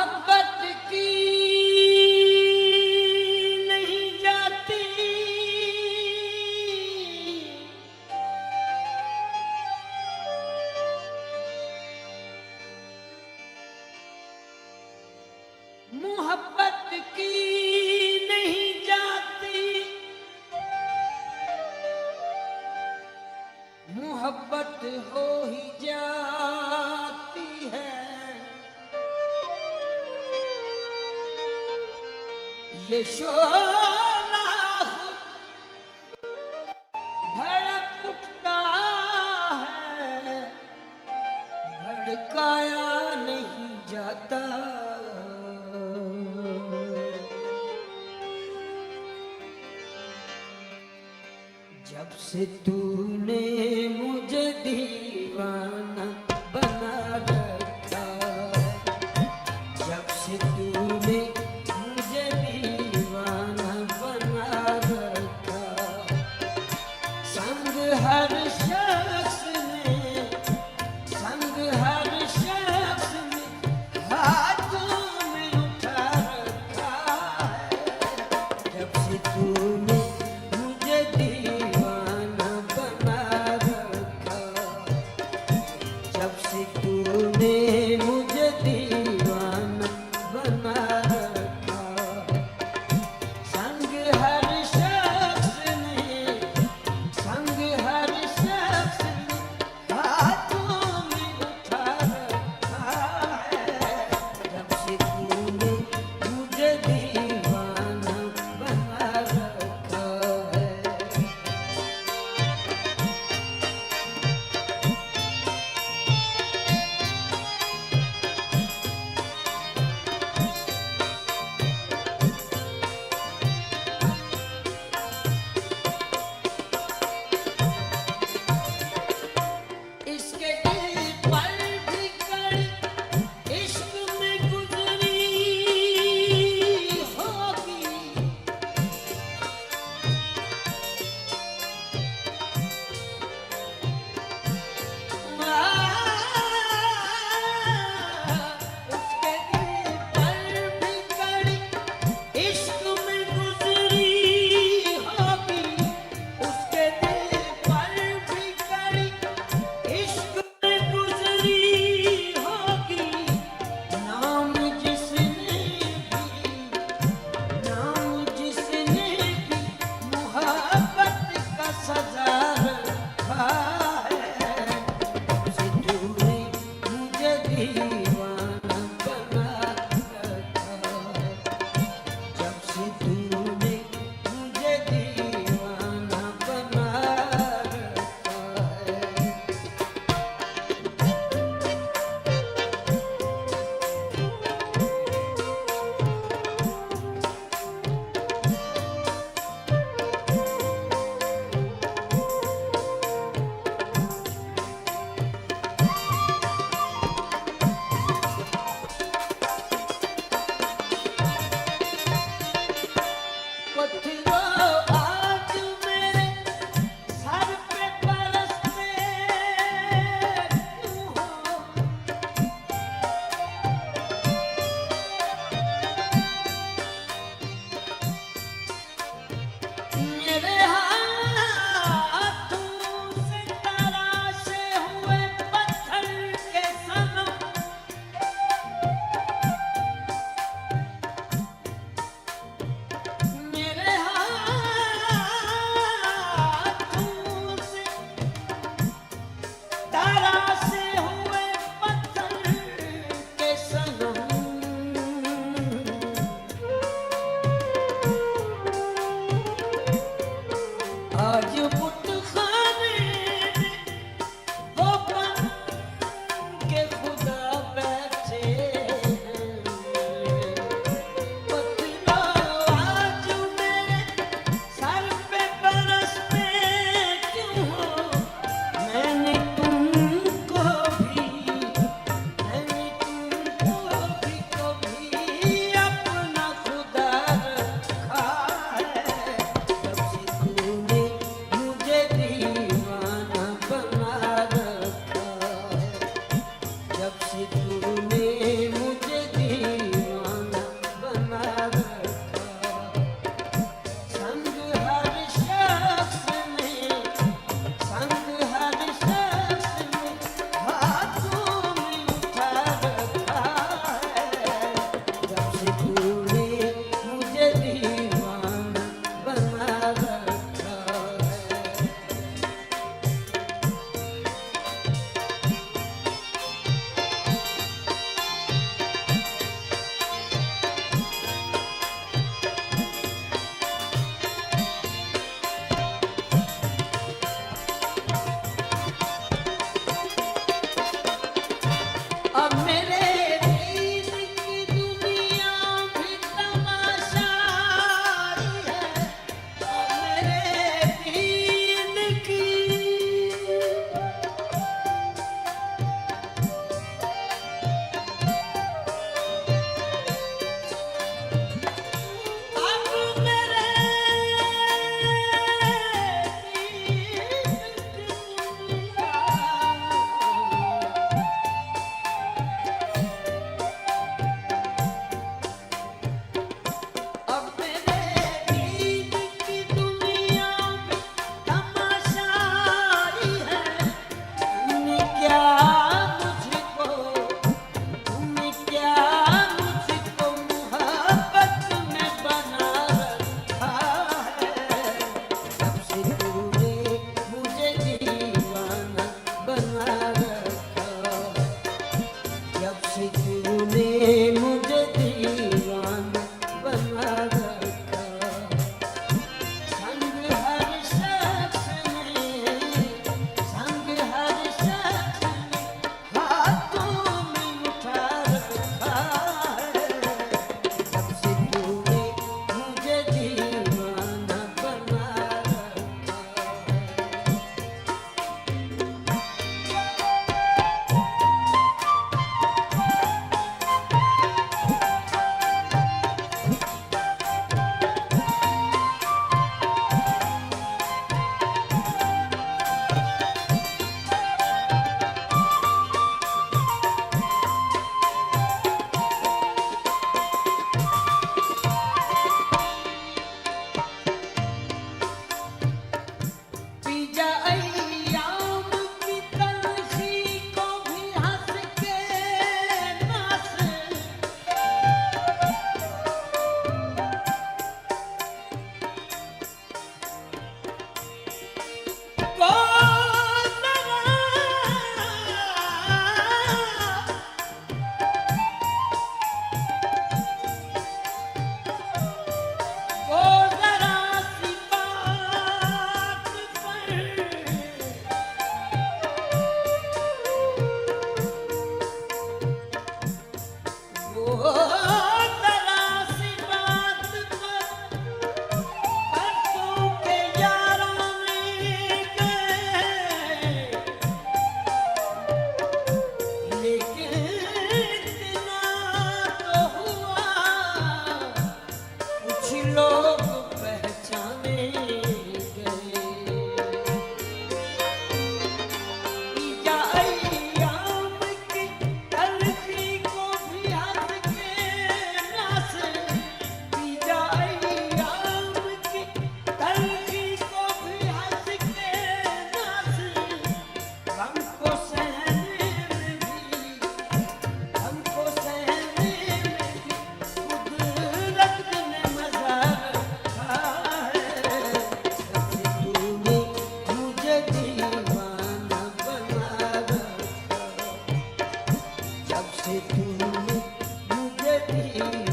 मोहब्बत की नहीं जाती, मोहब्बत की नहीं जाती, मोहब्बत हो ही जाती है। ये शोला भड़क उठता है, भड़काया नहीं जाता। जब से तूने मुझे दीवाना बना रखा, जब से तूने मुझे दीवाना बना रखा, संग हर शख्स ने, संग हर शख्स ने हाथों में उठा रखा है। जब से तूने मुझे दीवाना बना रखा, जब से तूने मुझे दीवाना बना रखा, संग हर शख्स ने, संग हर शख्स ने हाथों में उठा रखा है। जब से तूने मुझे दीवाना बना रखा है। इसके दिल पर भी कड़ी इश्क में गुजरी होगी, उसके दिल पर भी कड़ी इश्क में गुजरी होगी, उसके दिल पर भी कड़ी इश्क में गुजरी होगी। नाम जिसने भी, नाम जिसने भी मोहब्बत का सजा रखा है। जब से तूने मुझे दीवाना बना रखा है, जब से तूने मुझे दीवाना बना रखा है। पत्थरों आज मेरे सर पे बरसते क्यों हो, मेरे हाथों से तराशे हुए पत्थर के सनम, मेरे हाथों से तराशे हुए पत्थर के सनम, आज बुतखाने में वो बन के खुदा बैठे हैं। पत्थरों आज मेरे सर पे बरसते क्यों हो, मैंने तुमको भी, मैंने तुमको जरा सी बात पर परसों के यारानी गए, लेकिन इतना तो हुआ कुछ लोग पहचाने गए। या अय्याम की तलखी को भी हंस के नास, या अय्याम की तलखी को भी हंस के नास, हमको सहने में भी, हमको सहने में भी कुदरत ने मजा रखा है। तूने मुझे दीवाना बना रखा, जब से तूने मुझे दीवाना